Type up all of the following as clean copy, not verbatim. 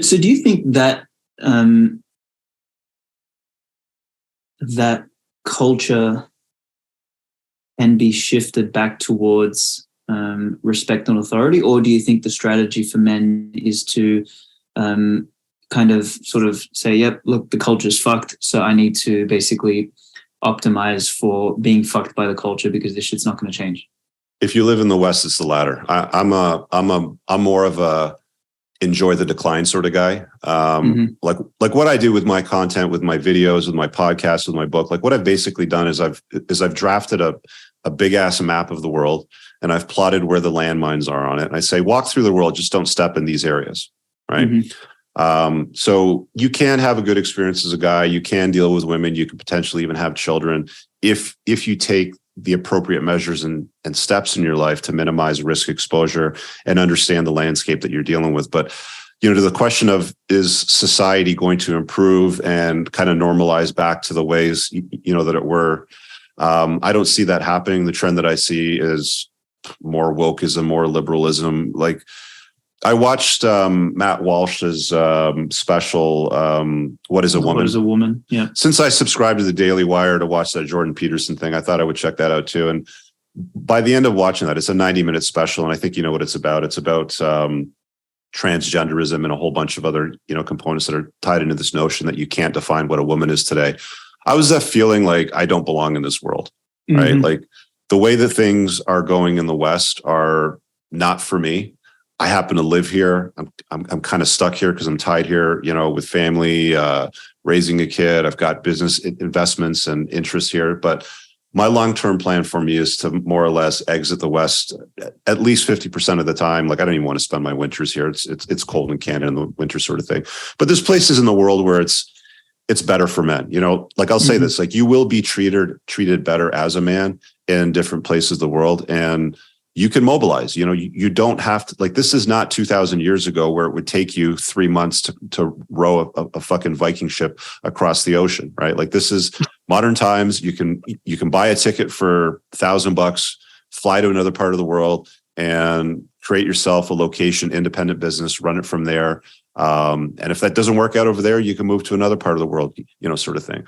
So do you think that that culture can be shifted back towards respect and authority, or do you think the strategy for men is to kind of sort of say, yep, look, the culture's fucked, so I need to basically optimize for being fucked by the culture because this shit's not going to change? If you live in the West, it's the latter. I'm more of a enjoy the decline sort of guy. Like what I do with my content, with my videos, with my podcast, with my book, like what I've basically done is I've drafted a big ass map of the world, and I've plotted where the landmines are on it. And I say, walk through the world, just don't step in these areas. Right. So you can have a good experience as a guy. You can deal with women. You could potentially even have children if you take the appropriate measures and steps in your life to minimize risk exposure and understand the landscape that you're dealing with. But, to the question of, is society going to improve and kind of normalize back to the ways, that it were? I don't see that happening. The trend that I see is more wokeism, more liberalism. Like, I watched Matt Walsh's special, What is a Woman? What is a Woman? Yeah. Since I subscribed to the Daily Wire to watch that Jordan Peterson thing, I thought I would check that out too. And by the end of watching that, it's a 90-minute special. And I think you know what it's about. It's about transgenderism and a whole bunch of other, components that are tied into this notion that you can't define what a woman is today. I was left feeling like I don't belong in this world, right? Like the way that things are going in the West are not for me. I happen to live here. I'm kind of stuck here because I'm tied here, with family, raising a kid. I've got business investments and interests here. But my long-term plan for me is to more or less exit the West at least 50% of the time. Like, I don't even want to spend my winters here. It's cold in Canada in the winter sort of thing. But there's places in the world where it's better for men. Like I'll say this, like you will be treated better as a man in different places of the world. And you can mobilize, you don't have to, like, this is not 2000 years ago where it would take you 3 months to row a fucking Viking ship across the ocean, right? Like, this is modern times. You can buy a ticket for $1,000, fly to another part of the world and create yourself a location, independent business, run it from there. And if that doesn't work out over there, you can move to another part of the world, sort of thing.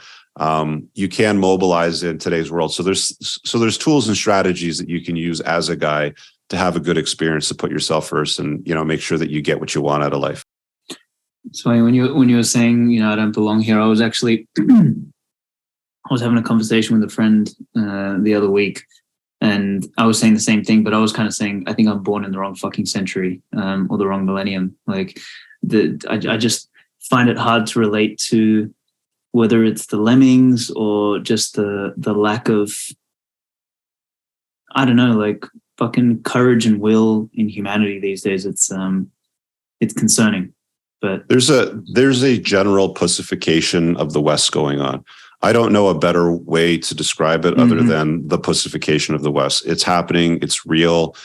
You can mobilize in today's world. So there's tools and strategies that you can use as a guy to have a good experience, to put yourself first and, make sure that you get what you want out of life. It's funny when you were saying, I don't belong here. I was actually, I was having a conversation with a friend the other week, and I was saying the same thing, but I was kind of saying, I think I'm born in the wrong fucking century, or the wrong millennium. Like, I just find it hard to relate to whether it's the lemmings or just the lack of, I don't know, like fucking courage and will in humanity these days. It's concerning. But there's a general pussification of the West going on. I don't know a better way to describe it other than the pussification of the West. It's happening. It's real.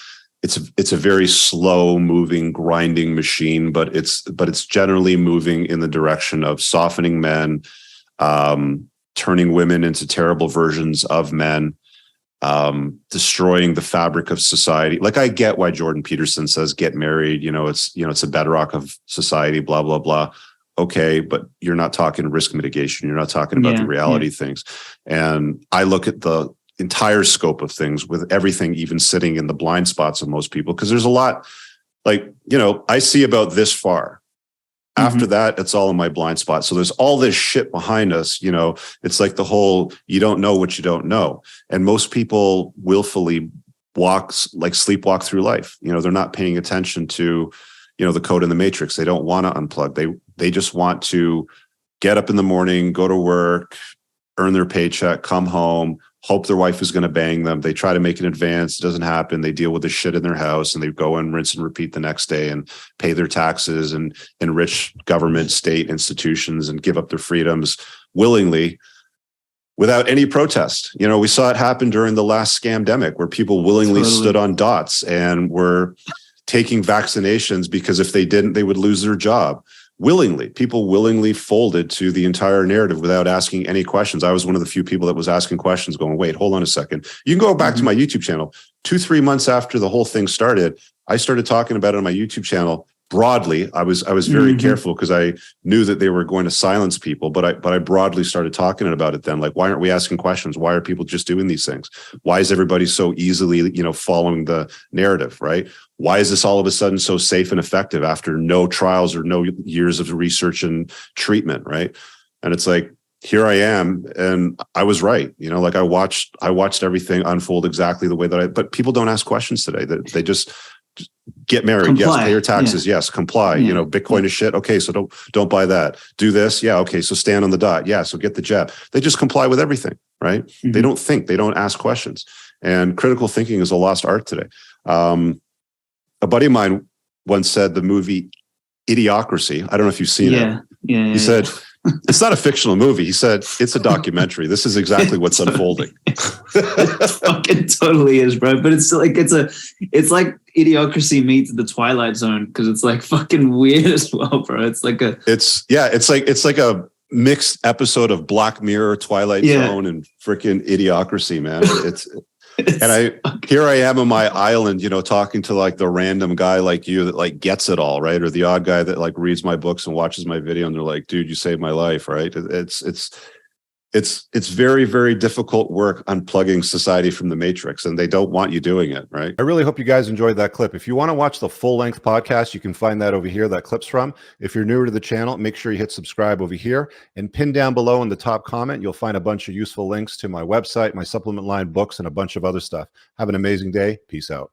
It's a very slow moving, grinding machine, but it's generally moving in the direction of softening men, turning women into terrible versions of men, destroying the fabric of society. Like, I get why Jordan Peterson says get married. It's a bedrock of society. Blah blah blah. Okay, but you're not talking risk mitigation. You're not talking about the reality things. And I look at the entire scope of things, with everything even sitting in the blind spots of most people, because there's a lot, like, I see about this far. After that, it's all in my blind spot. So there's all this shit behind us. It's like the whole, you don't know what you don't know. And most people willfully sleepwalk through life. They're not paying attention to, the code in the matrix. They don't want to unplug. They just want to get up in the morning, go to work, earn their paycheck, come home, hope their wife is going to bang them. They try to make an advance. It doesn't happen. They deal with the shit in their house, and they go and rinse and repeat the next day and pay their taxes and enrich government, state institutions, and give up their freedoms willingly without any protest. We saw it happen during the last scamdemic, where people willingly stood on dots and were taking vaccinations because if they didn't, they would lose their job. People willingly folded to the entire narrative without asking any questions. I was one of the few people that was asking questions, going, wait, hold on a second. You can go back to my YouTube channel. 2-3 months after the whole thing started, I started talking about it on my YouTube channel. broadly, I was very careful because I knew that they were going to silence people, but I broadly started talking about it then. Like, why aren't we asking questions? Why are people just doing these things? Why is everybody so easily, following the narrative, right? Why is this all of a sudden so safe and effective after no trials or no years of research and treatment, right? And it's like, here I am, and I was right. Like I watched everything unfold exactly the way that but people don't ask questions today. They just get married. Comply. Yes. Pay your taxes. Yes. Comply. Bitcoin is shit. Okay. So don't buy that. Do this. Yeah. Okay. So stand on the dot. Yeah. So get the jab. They just comply with everything, right? They don't think, they don't ask questions. And critical thinking is a lost art today. A buddy of mine once said the movie Idiocracy. I don't know if you've seen it. He said, it's not a fictional movie. He said, it's a documentary. This is exactly what's unfolding. It fucking totally is, bro. But it's like like Idiocracy meets the Twilight Zone, because it's like fucking weird as well, bro. It's like a mixed episode of Black Mirror, Twilight Zone, and freaking Idiocracy, man. Here I am on my island, talking to like the random guy like you that like gets it all, right? Or the odd guy that like reads my books and watches my video, and they're like, dude, you saved my life, right? It's very, very difficult work unplugging society from the matrix, and they don't want you doing it, right? I really hope you guys enjoyed that clip. If you want to watch the full-length podcast, you can find that over here, that clip's from. If you're newer to the channel, make sure you hit subscribe over here, and pin down below in the top comment, you'll find a bunch of useful links to my website, my supplement line, books, and a bunch of other stuff. Have an amazing day. Peace out.